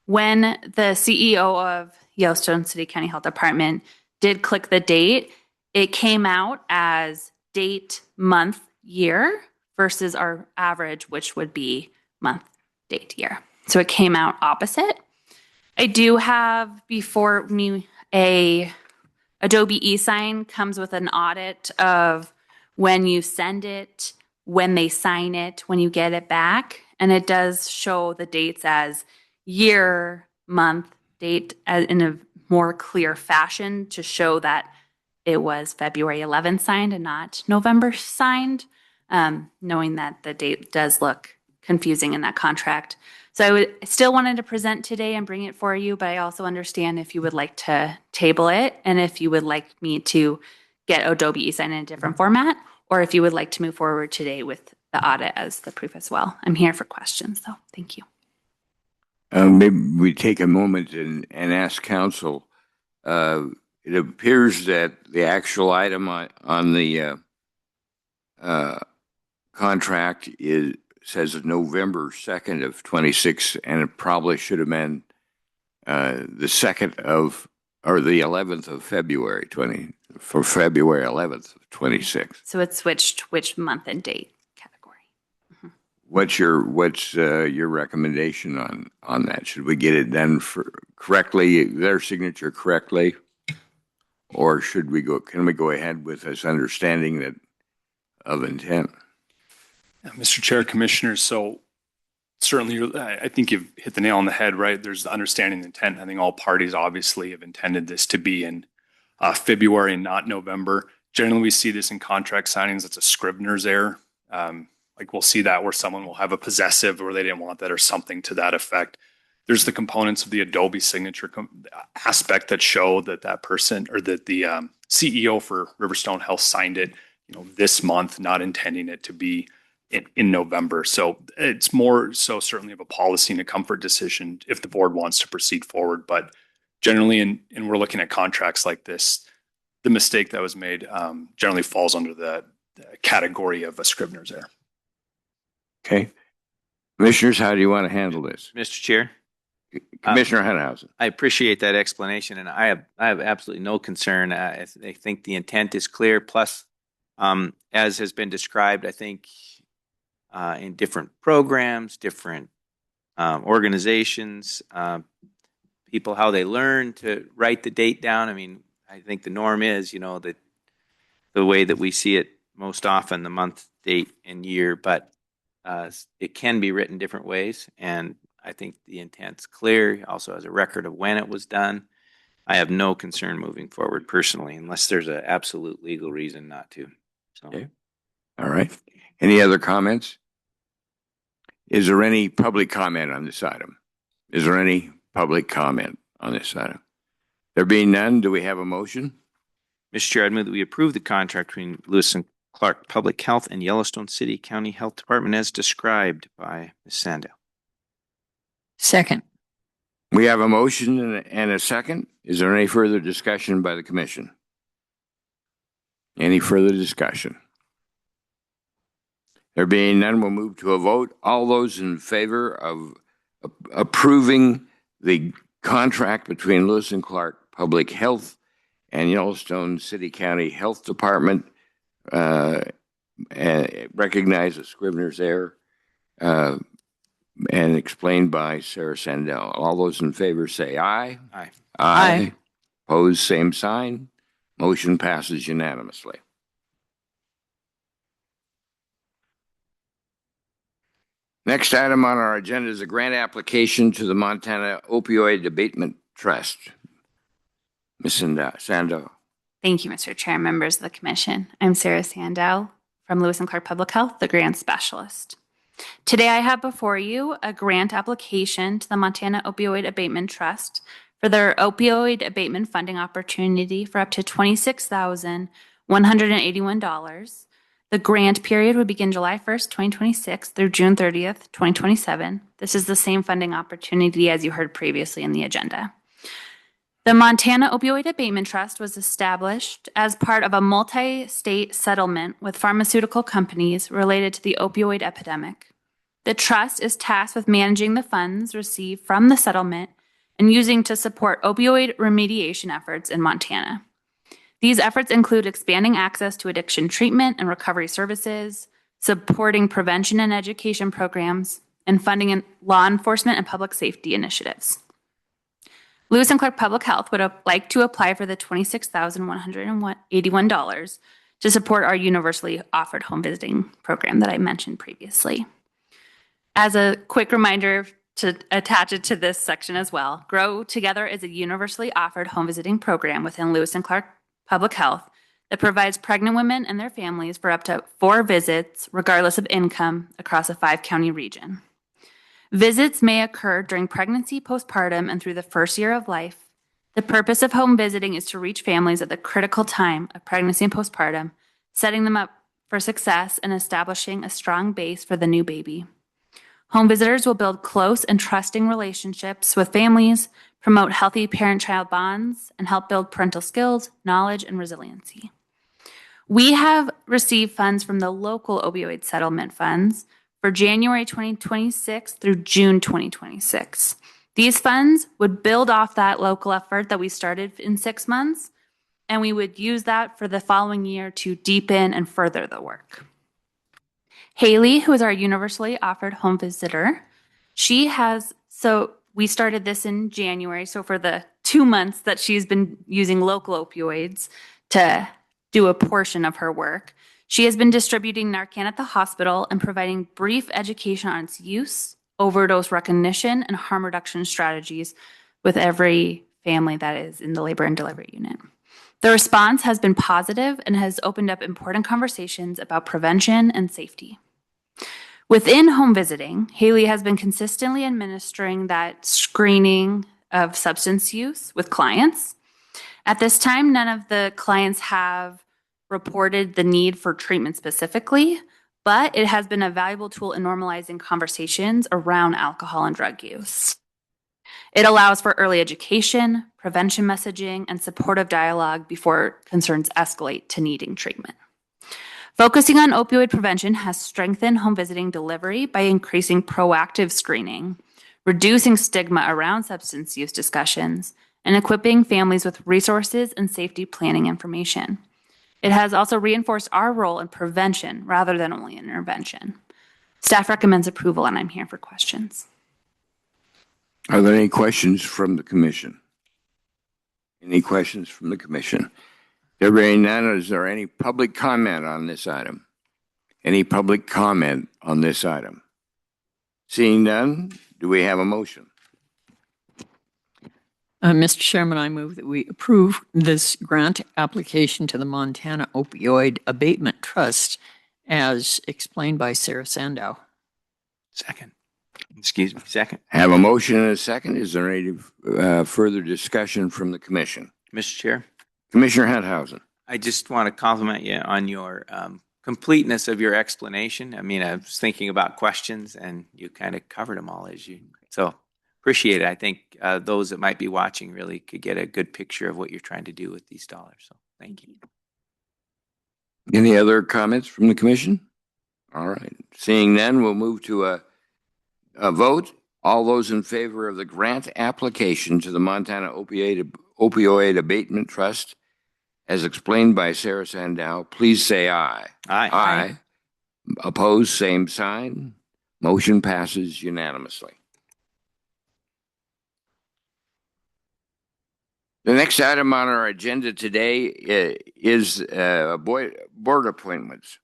[SPEAKER 9] When the CEO of Yellowstone City County Health Department did click the date, it came out as date, month, year versus our average, which would be month, date, year. So it came out opposite. I do have before me a Adobe eSign comes with an audit of when you send it, when they sign it, when you get it back. And it does show the dates as year, month, date in a more clear fashion to show that it was February 11th signed and not November signed, knowing that the date does look confusing in that contract. So I still wanted to present today and bring it for you, but I also understand if you would like to table it and if you would like me to get Adobe eSign in a different format, or if you would like to move forward today with the audit as the proof as well. I'm here for questions, though. Thank you.
[SPEAKER 1] Maybe we take a moment and ask council. It appears that the actual item on the contract says November 2nd of 26, and it probably should have been the 2nd of, or the 11th of February, for February 11th of 26.
[SPEAKER 9] So it's switched which month and date category.
[SPEAKER 1] What's your recommendation on that? Should we get it done correctly, their signature correctly? Or can we go ahead with this understanding of intent?
[SPEAKER 10] Mr. Chair, Commissioners, so certainly I think you've hit the nail on the head, right? There's the understanding the intent. I think all parties obviously have intended this to be in February and not November. Generally, we see this in contract signings. It's a Scrivener's error. Like we'll see that where someone will have a possessive or they didn't want that or something to that effect. There's the components of the Adobe signature aspect that show that person or that the CEO for Riverstone Health signed it, this month, not intending it to be in November. So it's more so certainly of a policy and a comfort decision if the board wants to proceed forward. But generally, and we're looking at contracts like this, the mistake that was made generally falls under the category of a Scrivener's error.
[SPEAKER 1] Okay. Commissioners, how do you want to handle this?
[SPEAKER 3] Mr. Chair?
[SPEAKER 1] Commissioner Henhausen.
[SPEAKER 3] I appreciate that explanation, and I have absolutely no concern. I think the intent is clear. Plus, as has been described, I think in different programs, different organizations, people how they learn to write the date down. I mean, I think the norm is, that the way that we see it most often, the month, date, and year, but it can be written different ways, and I think the intent's clear. Also has a record of when it was done. I have no concern moving forward personally, unless there's an absolute legal reason not to. So.
[SPEAKER 1] Okay. All right. Any other comments? Is there any public comment on this item? Is there any public comment on this item? There being none, do we have a motion?
[SPEAKER 3] Mr. Chair, I'd move that we approve the contract between Lewis and Clark Public Health and Yellowstone City County Health Department as described by Ms. Sandow.
[SPEAKER 4] Second.
[SPEAKER 1] We have a motion and a second. Is there any further discussion by the commission? Any further discussion? There being none, we'll move to a vote. All those in favor of approving the contract between Lewis and Clark Public Health and Yellowstone City County Health Department, recognize the Scrivener's error and explained by Sarah Sandell. All those in favor say aye.
[SPEAKER 3] Aye.
[SPEAKER 4] Aye.
[SPEAKER 1] Opposed, same sign. Motion passes unanimously. Next item on our agenda is a grant application to the Montana Opioid Abatement Trust. Ms. Sandow.
[SPEAKER 9] Thank you, Mr. Chair, members of the commission. I'm Sarah Sandow, from Lewis and Clark Public Health, the grant specialist. Today I have before you a grant application to the Montana Opioid Abatement Trust for their opioid abatement funding opportunity for up to $26,181. The grant period would begin July 1st, 2026 through June 30th, 2027. This is the same funding opportunity as you heard previously in the agenda. The Montana Opioid Abatement Trust was established as part of a multi-state settlement with pharmaceutical companies related to the opioid epidemic. The trust is tasked with managing the funds received from the settlement and using to support opioid remediation efforts in Montana. These efforts include expanding access to addiction treatment and recovery services, supporting prevention and education programs, and funding law enforcement and public safety initiatives. Lewis and Clark Public Health would like to apply for the $26,181 to support our universally offered home visiting program that I mentioned previously. As a quick reminder to attach it to this section as well, Grow Together is a universally offered home visiting program within Lewis and Clark Public Health that provides pregnant women and their families for up to 4 visits, regardless of income, across a 5-county region. Visits may occur during pregnancy, postpartum, and through the first year of life. The purpose of home visiting is to reach families at the critical time of pregnancy and postpartum, setting them up for success and establishing a strong base for the new baby. Home visitors will build close and trusting relationships with families, promote healthy parent-child bonds, and help build parental skills, knowledge, and resiliency. We have received funds from the local opioid settlement funds for January 2026 through June 2026. These funds would build off that local effort that we started in 6 months, and we would use that for the following year to deepen and further the work. Haley, who is our universally offered home visitor, we started this in January, so for the 2 months that she's been using local opioids to do a portion of her work, she has been distributing Narcan at the hospital and providing brief education on its use, overdose recognition, and harm reduction strategies with every family that is in the labor and delivery unit. The response has been positive and has opened up important conversations about prevention and safety. Within home visiting, Haley has been consistently administering that screening of substance use with clients. At this time, none of the clients have reported the need for treatment specifically, but it has been a valuable tool in normalizing conversations around alcohol and drug use. It allows for early education, prevention messaging, and supportive dialogue before concerns escalate to needing treatment. Focusing on opioid prevention has strengthened home visiting delivery by increasing proactive screening, reducing stigma around substance use discussions, and equipping families with resources and safety planning information. It has also reinforced our role in prevention rather than only intervention. Staff recommends approval, and I'm here for questions.
[SPEAKER 1] Are there any questions from the commission? Any questions from the commission? There being none, is there any public comment on this item? Any public comment on this item? Seeing none, do we have a motion?
[SPEAKER 4] Mr. Chairman, I move that we approve this grant application to the Montana Opioid Abatement Trust as explained by Sarah Sandow.
[SPEAKER 3] Second. Excuse me, second.
[SPEAKER 1] Have a motion and a second. Is there any further discussion from the commission?
[SPEAKER 3] Mr. Chair,
[SPEAKER 1] Commissioner Henthausen.
[SPEAKER 3] I just want to compliment you on your completeness of your explanation. I mean, I was thinking about questions and you kind of covered them all so appreciate it. I think those that might be watching really could get a good picture of what you're trying to do with these dollars. So thank you.
[SPEAKER 1] Any other comments from the commission? All right. Seeing none, we'll move to a vote. All those in favor of the grant application to the Montana Opioid Abatement Trust, as explained by Sarah Sandow, please say aye.
[SPEAKER 3] Aye.
[SPEAKER 1] Aye. Opposed, same sign. Motion passes unanimously. The next item on our agenda today is board appointments.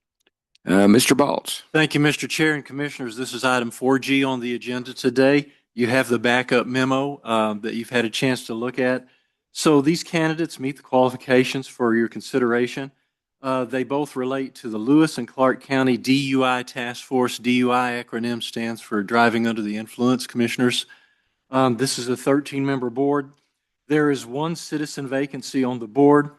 [SPEAKER 1] Mr. Baltz.
[SPEAKER 2] Thank you, Mr. Chair and Commissioners. This is item 4G on the agenda today. You have the backup memo that you've had a chance to look at. So these candidates meet the qualifications for your consideration. They both relate to the Lewis and Clark County DUI Task Force. DUI acronym stands for Driving Under the Influence, Commissioners. This is a 13-member board. There is one citizen vacancy on the board.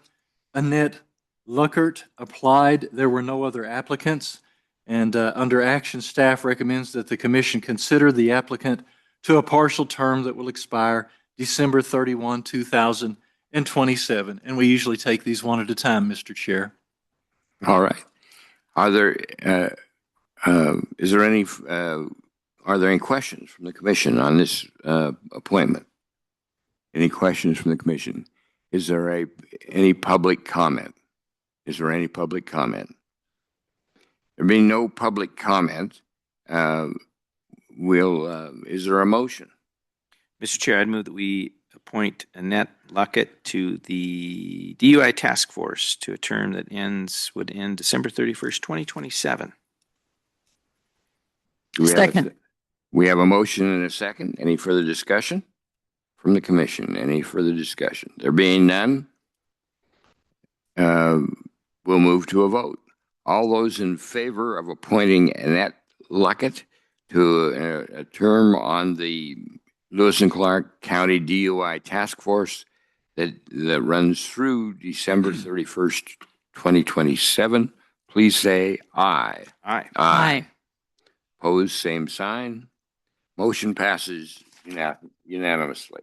[SPEAKER 2] Annette Luckert applied. There were no other applicants. And under action, staff recommends that the commission consider the applicant to a partial term that will expire December 31, 2027. And we usually take these one at a time, Mr. Chair.
[SPEAKER 1] All right. Are there any questions from the commission on this appointment? Any questions from the commission? Is there any public comment? Is there any public comment? There being no public comment, is there a motion?
[SPEAKER 3] Mr. Chair, I'd move that we appoint Annette Luckett to the DUI Task Force to a term that would end December 31st, 2027.
[SPEAKER 4] Second.
[SPEAKER 1] We have a motion and a second. Any further discussion from the commission? Any further discussion? There being none, we'll move to a vote. All those in favor of appointing Annette Luckett to a term on the Lewis and Clark County DUI Task Force that runs through December 31st, 2027, please say aye.
[SPEAKER 3] Aye.
[SPEAKER 4] Aye.
[SPEAKER 1] Opposed, same sign. Motion passes unanimously.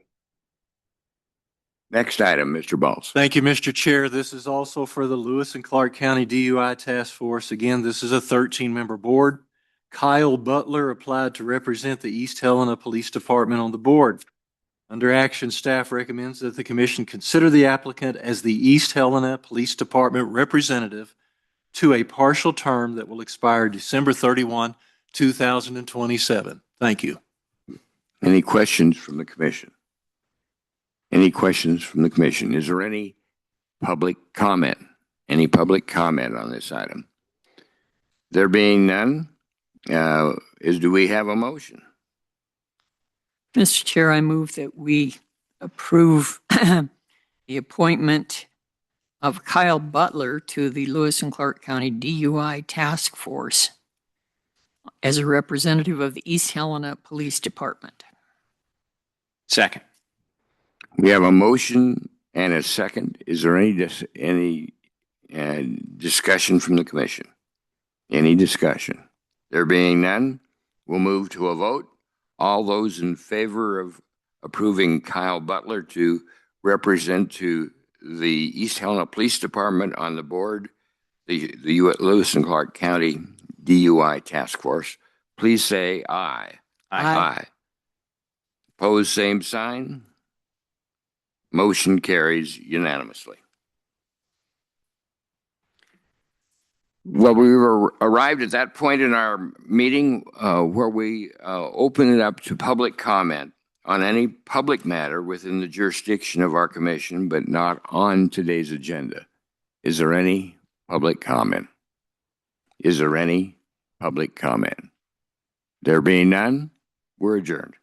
[SPEAKER 1] Next item, Mr. Baltz.
[SPEAKER 2] Thank you, Mr. Chair. This is also for the Lewis and Clark County DUI Task Force. Again, this is a 13-member board. Kyle Butler applied to represent the East Helena Police Department on the board. Under action, staff recommends that the commission consider the applicant as the East Helena Police Department representative to a partial term that will expire December 31, 2027. Thank you.
[SPEAKER 1] Any questions from the commission? Any questions from the commission? Is there any public comment? Any public comment on this item? There being none, do we have a motion?
[SPEAKER 4] Mr. Chair, I move that we approve the appointment of Kyle Butler to the Lewis and Clark County DUI Task Force as a representative of the East Helena Police Department.
[SPEAKER 3] Second.
[SPEAKER 1] We have a motion and a second. Is there any discussion from the commission? Any discussion? There being none, we'll move to a vote. All those in favor of approving Kyle Butler to represent to the East Helena Police Department on the board, the Lewis and Clark County DUI Task Force, please say aye.
[SPEAKER 4] Aye.
[SPEAKER 1] Opposed, same sign. Motion carries unanimously. Well, we arrived at that point in our meeting where we open it up to public comment on any public matter within the jurisdiction of our commission, but not on today's agenda. Is there any public comment? Is there any public comment? There being none, we're adjourned.